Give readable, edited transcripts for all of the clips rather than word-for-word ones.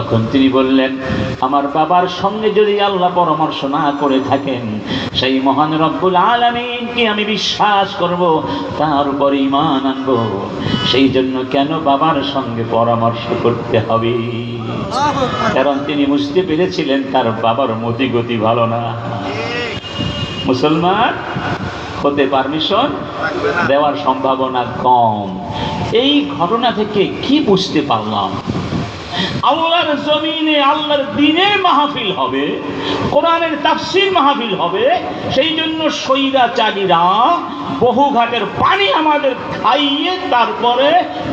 তখন তিনি বললেন, আমার বাবার সঙ্গে যদি আল্লাহ পরামর্শ না করে থাকেন, সেই মহান রব্বুল আলামিনকে আমি বিশ্বাস করব, তার উপর ঈমান আনব, সেই জন্য কেন বাবার সঙ্গে পরামর্শ করতে হবে? কারণ তিনি বুঝতে পেরেছিলেন তার বাবার মতি গতি ভালো না। মুসলমান হতে পারমিশন দেওয়ার সম্ভাবনা কম। এই ঘটনা থেকে কি বুঝতে পারলাম? আল্লাহর জমিনে আল্লাহর দ্বীনের মাহফিল হবে, কোরআনের তাফসীর মাহফিল হবে, সেই জন্য স্বৈরাচারীরা বহু ঘাটের পানি আমাদের খাইয়ে তারপরে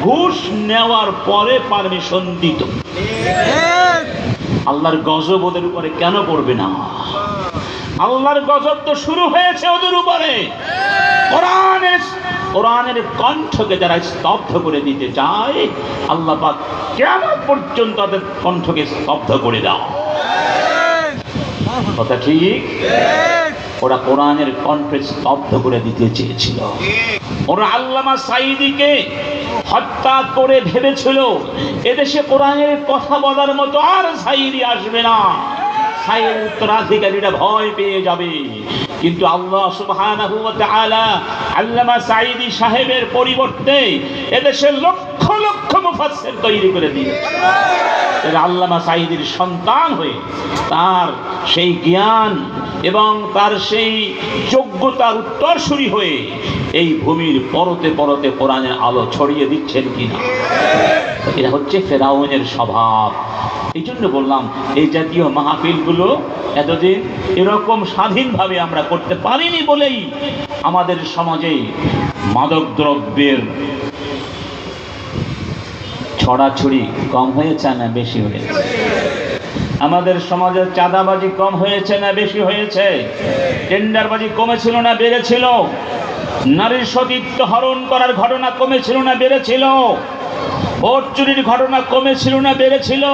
ঘুষ নেওয়ার পরে পারমিশন দিত। আল্লাহর গজব ওদের উপরে কেন পড়বে না? আল্লাহর গজব তো শুরু হয়েছে ওদের উপরে। কোরআনের কণ্ঠকে যারা স্তব্ধ করে দিতে চায়, আল্লাহ পাক কিয়ামত পর্যন্ত তাদের কণ্ঠকে স্তব্ধ করে দাও। কথা ঠিক? ওরা কোরআনের কণ্ঠে স্তব্ধ করে দিতে চেয়েছিল। ওরা আল্লামা সাঈদীকে হত্যা করে ভেবেছিল এদেশে কোরআনের কথা বলার মতো আর সাঈদী আসবে না, সাঈদীর উত্তরাধিকারীরা ভয় পেয়ে যাবে। কিন্তু আল্লাহ সুবহানাহু ওয়া তাআলা আল্লামা সাঈদী সাহেবের পরিবর্তে এদেশে লক্ষ লক্ষ মুফাসসির তৈরি করে দিয়েছে। আল্লামা সাঈদীর সন্তান হয়ে তার সেই জ্ঞান এবং তার সেই যোগ্যতার উত্তরসূরি হয়ে এই ভূমির পরতে পরতে কোরআনের আলো ছড়িয়ে দিচ্ছেন কিনা? এটা হচ্ছে ফেরাউনের স্বভাব। এই জন্য বললাম, এই জাতীয় মাহফিলগুলো এতদিন এরকম স্বাধীনভাবে আমরা করতে পারিনি বলেই আমাদের সমাজে মাদক দ্রব্যের ছড়াছড়ি কম হয়েছে না বেশি হয়েছে? আমাদের সমাজে চাঁদাবাজি কম হয়েছে না বেশি হয়েছে? টেন্ডারবাজি কমেছিল না বেড়েছিল? নারীর সতীত্ব হরণ করার ঘটনা কমেছিল না বেড়েছিল? ভোট চুরির ঘটনা কমেছিল না বেড়েছিল?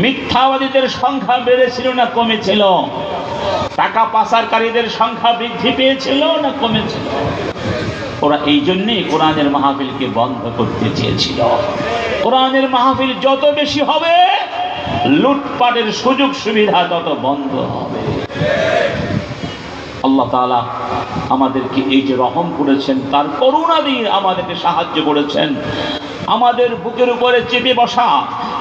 মিথ্যাবাদীদের সংখ্যা বেড়েছিল না কমেছিল? টাকা পাচারকারীদের সংখ্যা বৃদ্ধি পেয়েছিল না কমেছিল? ওরা এই জন্যই কোরআনের মাহফিলকে বন্ধ করতে চেয়েছিল। কোরআনের মাহফিল যত বেশি হবে, লুটপাটের সুযোগ সুবিধা তত বন্ধ হবে। আল্লাহ তাআলা আমাদেরকে এই যে রহম করেছেন, তার করুণা দিয়ে আমাদেরকে সাহায্য করেছেন। আমাদের বুকের উপরে চেপে বসা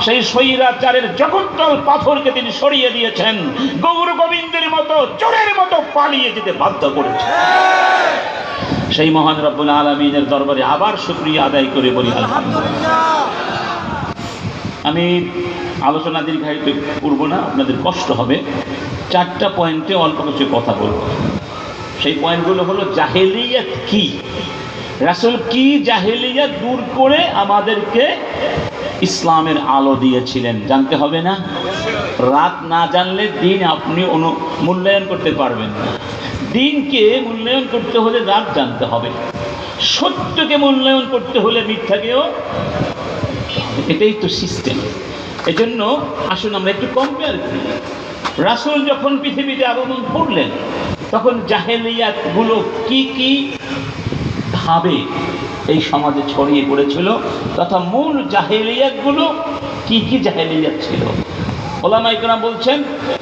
সেই স্বৈরাচারের জগদ্দল পাথরকে তিনি সরিয়ে দিয়েছেন, গৌর গোবিন্দের মতো চোরের মতো পালিয়ে যেতে বাধ্য করেছেন। সেই মহান রব্বুল আলামিনের দরবারে আবার শুকরিয়া আদায় করে বলি আলহামদুলিল্লাহ। আমি আলোচনা দীর্ঘায়িত করব না, আপনাদের কষ্ট হবে। 4টা পয়েন্টে অল্প কিছু কথা বলব। সেই পয়েন্টগুলো হলো, জাহেলিয়াত কি, রাসূল কি জাহেলিয়াত দূর করে আমাদেরকে ইসলামের আলো দিয়েছিলেন, জানতে হবে না? রাত না জানলে দিন আপনি মূল্যায়ন করতে পারবেন না। দিনকে মূল্যায়ন করতে হলে রাত জানতে হবে, সত্যকে মূল্যায়ন করতে হলে মিথ্যাকেও। এটাই তো সিস্টেম। এজন্য আসুন আমরা একটু কম্পেয়ার করি। রাসূল যখন পৃথিবীতে আগমন করলেন, তখন জাহেলিয়াতগুলো কি কি ভাবে এই সমাজে ছড়িয়ে পড়েছিল, তথা মূল জাহেলিয়াতগুলো কি কি জাহেলিয়াত ছিল। ওলামায়ে কেরাম বলছেন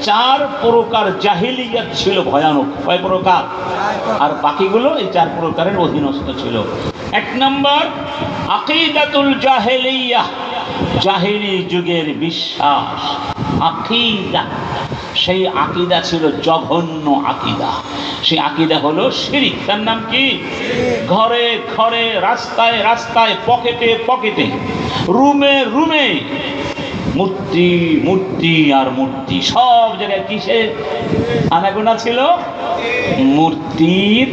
4 প্রকার জাহেলিয়াত ছিল ভয়ানক। কয় প্রকার? আর বাকিগুলো এই 4 প্রকারের অধীনস্থ ছিল। 1 নম্বর আকীদাতুল জাহেলিয়াহ, জাহেলি যুগের বিশ্বাস, আকীদা। সেই আকীদা ছিল জঘন্য আকীদা। সেই আকীদা হলো শিরক। তার নাম কি? ঘরে ঘরে, রাস্তায় রাস্তায়, পকেটে পকেটে, রুমে রুমে মূর্তি মূর্তি আর মূর্তি। সব জায়গায় কিসের আনাগোনা ছিল? মূর্তির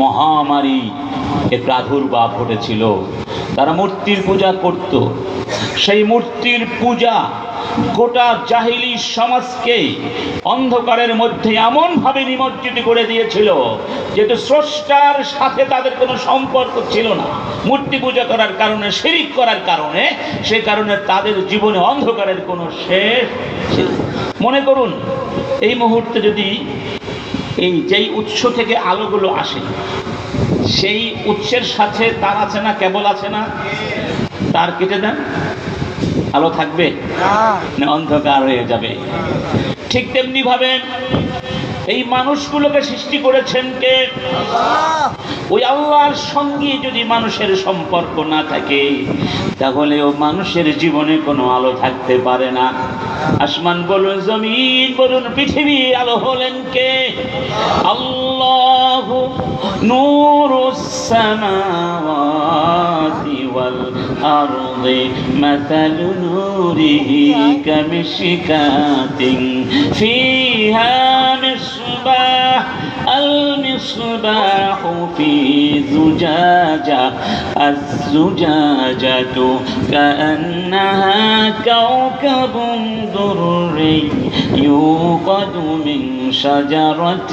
মহামারী এর প্রাদুর্ভাব ঘটেছিল। তারা মূর্তির পূজা করত। সেই মূর্তির পূজা গোটা জাহিলি সমাজকে অন্ধকারের মধ্যে এমনভাবে নিমজ্জিত করে দিয়েছিল, যেহেতু স্রষ্টার সাথে তাদের কোনো সম্পর্ক ছিল না। মূর্তি পূজা করার কারণে, শিরক করার কারণে, সে কারণে তাদের জীবনে অন্ধকারের কোনো শেষ ছিল। মনে করুন, এই মুহূর্তে যদি এই যেই উৎস থেকে আলোগুলো আসে, সেই উৎসের সাথে তার আছে না, কেবল আছে না? তার কেটে দেন, আলো থাকবে না অন্ধকার হয়ে যাবে? ঠিক তেমনি ভাবে এই মানুষগুলোকে সৃষ্টি করেছেন কে? ওই আল্লাহর সঙ্গে যদি মানুষের সম্পর্ক না থাকে তাহলে ও মানুষের জীবনে কোনো আলো থাকতে পারে না। আসমান বলুন, জমিন বলুন, পৃথিবী আলো হলেন কে? আল্লাহু নূরুস সামাওয়াতি ওয়াল আরদি মাসালু নূরিহি কামিশকাতিন ফিহা মিসবাহ المصباح في زجاجة الزجاجة كأنها كوكب دري يوقد من شجرة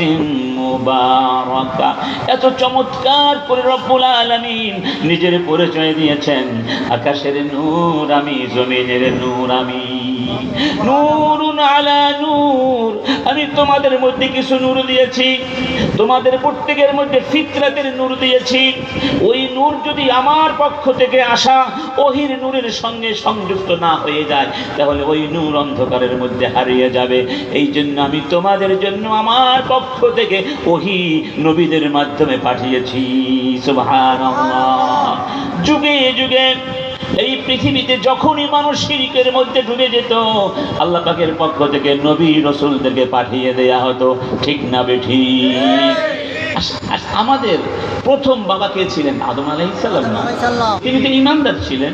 মুবারাকা। এত চমৎকার করে রব্বুল আলামিন নিজের পরিচয় দিয়েছেন, আকাশের নূর আমি, জমিনের নূর আমি, নূরুন আলা নূর। আমি তোমাদের মধ্যে কিছু নূর দিয়েছি, তোমাদের প্রত্যেকের মধ্যে ফিতরাতের নূর দিয়েছি। ওই নূর যদি আমার পক্ষ থেকে আসা ওহির নূরের সঙ্গে সংযুক্ত না হয়ে যায় তাহলে ওই নূর অন্ধকারের মধ্যে হারিয়ে যাবে। এই জন্য আমি তোমাদের জন্য আমার পক্ষ থেকে ওহি নবীদের মাধ্যমে পাঠিয়েছি। সুবহানাল্লাহ। যুগে যুগে এই পৃথিবীতে যখনই মানুষ শিরকের মধ্যে ডুবে যেত আল্লাহ পাকের পক্ষ থেকে নবী রাসূলদেরকে পাঠিয়ে দেয়া হতো। ঠিক না বেঠিক? আমাদের প্রথম বাবা কে ছিলেন? আদম আলাইহিস সালাম না? তিনি তো ঈমানদার ছিলেন।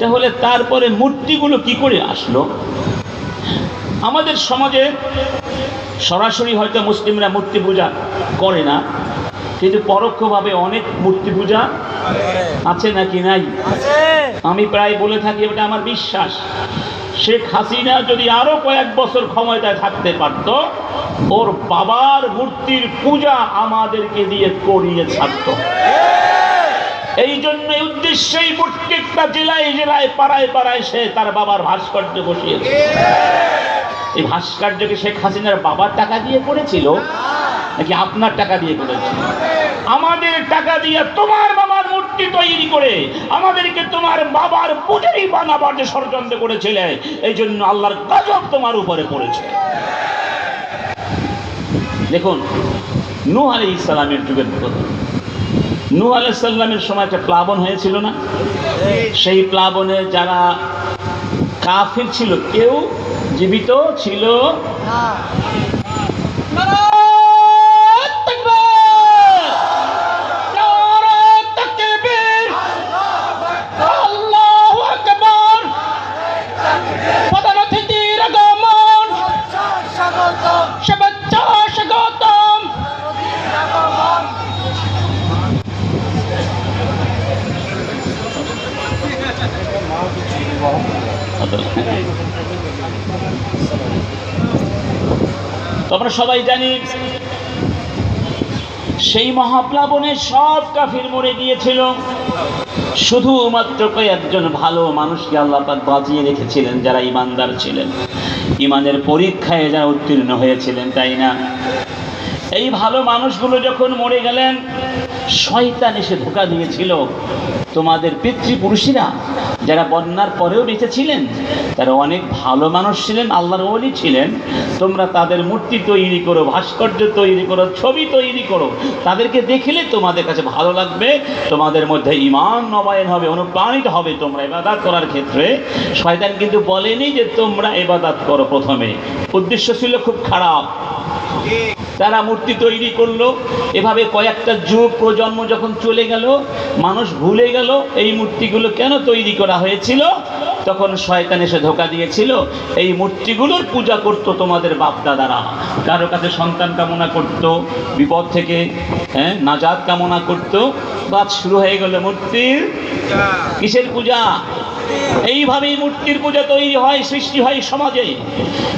তাহলে তারপরে মূর্তিগুলো কি করে আসলো? আমাদের সমাজে সরাসরি হয়তো মুসলিমরা মূর্তি পূজা করে না, কিন্তু পরোক্ষভাবে অনেক মূর্তি পূজা আছে নাকি নাই? আমি প্রায় বলে থাকি, এটা আমার বিশ্বাস, শেখ হাসিনা যদি আরো কয়েক বছর ক্ষমতায় থাকতে পারত ওর বাবার মূর্তির পূজা আমাদেরকে দিয়ে করিয়ে ছাড়ত। এই জন্য উদ্দেশ্যেই প্রত্যেকটা জেলায় জেলায় পাড়ায় পাড়ায় সে তার বাবার ভাস্কর্য বসিয়েছে। এই ভাস্কর্যকে শেখ হাসিনার বাবার টাকা দিয়ে করেছিল নাকি আপনার টাকা দিয়ে করেছিল? আমাদের টাকা দিয়ে তোমার বাবার মূর্তি তৈরি করে আমাদেরকে তোমার বাবার পূজারি বানাবার যে ষড়যন্ত্র করেছিলে, এই জন্য আল্লাহর গজব তোমার উপরে পড়েছে। দেখুন, নূহ আলাইহিস সালামের যুগের কথা। নূহ আলাইহিস সালামের সময় একটা প্লাবন হয়েছিল না? সেই প্লাবনে যারা কাফির ছিল কেউ জীবিত ছিল না। আমরা সবাই জানি সেই মহাপ্লাবনে সব কাফির মরে গিয়েছিল, শুধুমাত্র কয়েকজন ভালো মানুষকে আল্লাহ পাক বাঁচিয়ে রেখেছিলেন যারা ঈমানদার ছিলেন, ঈমানের পরীক্ষায় যারা উত্তীর্ণ হয়েছিলেন, তাই না? এই ভালো মানুষগুলো যখন মরে গেলেন শয়তান এসে ধোঁকা দিয়েছিল তোমাদের পিতৃপুরুষেরা যারা বন্যার পরেও বেঁচে ছিলেন তারা অনেক ভালো মানুষ ছিলেন, আল্লাহর ওলি ছিলেন। তোমরা তাদের মূর্তি তৈরি করো, ভাস্কর্য তৈরি করো, ছবি তৈরি করো, তাদেরকে দেখলে তোমাদের কাছে ভালো লাগবে, তোমাদের মধ্যে ঈমান নবায়ন হবে, অনুপ্রাণিত হবে তোমরা ইবাদত করার ক্ষেত্রে। শয়তান কিন্তু বলেনি যে তোমরা ইবাদত করো। প্রথমে উদ্দেশ্য ছিল খুব খারাপ। তারা মূর্তি তৈরি করলো, এভাবে কয়েকটা যুগ প্রজন্ম যখন চলে গেল মানুষ ভুলে গেল এই মূর্তিগুলো কেন তৈরি করা হয়েছিল। তখন শয়তান এসে ধোঁকা দিয়েছিল এই মূর্তিগুলোর পূজা করত তোমাদের বাপ দাদারা, কারো কাছে সন্তান কামনা করত, বিপদ থেকে নাজাত কামনা করত, বাদ শুরু হয়ে গেল মূর্তির কিসের পূজা। এইভাবেই মূর্তির পূজা তৈরি হয়, সৃষ্টি হয় সমাজে।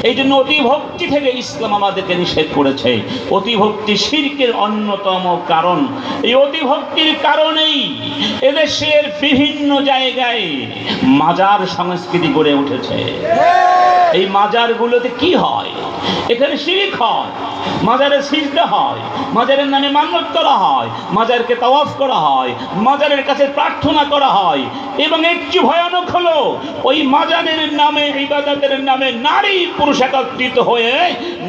এই জন্য অতিভক্তি থেকে ইসলাম আমাদেরকে নিষেধ করেছে। অতিভক্তি শিরকের অন্যতম কারণ। এই অতিভক্তির কারণেই এদেশের বিভিন্ন জায়গায় মাজার সংস্কৃতি গড়ে উঠেছে। এই মাজারগুলোতে কি হয়? এখানে শিরক হয়, মাজারে সিজদা হয়, মাজারের নামে মান্যত করা হয়, মাজারকে তাওয়াফ করা হয়, মাজারের কাছে প্রার্থনা করা হয়। এবং এর চেয়ে ভয়ানক হলো ওই মাজারের নামে, ইবাদতের নামে নারী পুরুষ একত্রিত হয়ে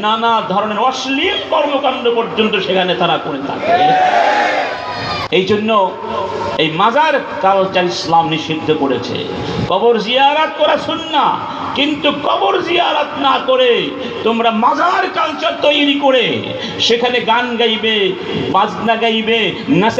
নানা ধরনের অশ্লীল কর্মকাণ্ড পর্যন্ত সেখানে তারা করে থাকে। এই জন্য এই মাজার কালচার ইসলাম নিষিদ্ধ করেছে। কবর জিয়ারত করা সুন্নাহ, কিন্তু কবর জিয়ারত না করে তোমরা মাজার কালচার তৈরি করে সেখানে গান গাইবে, বাজনা গাইবে, নাচে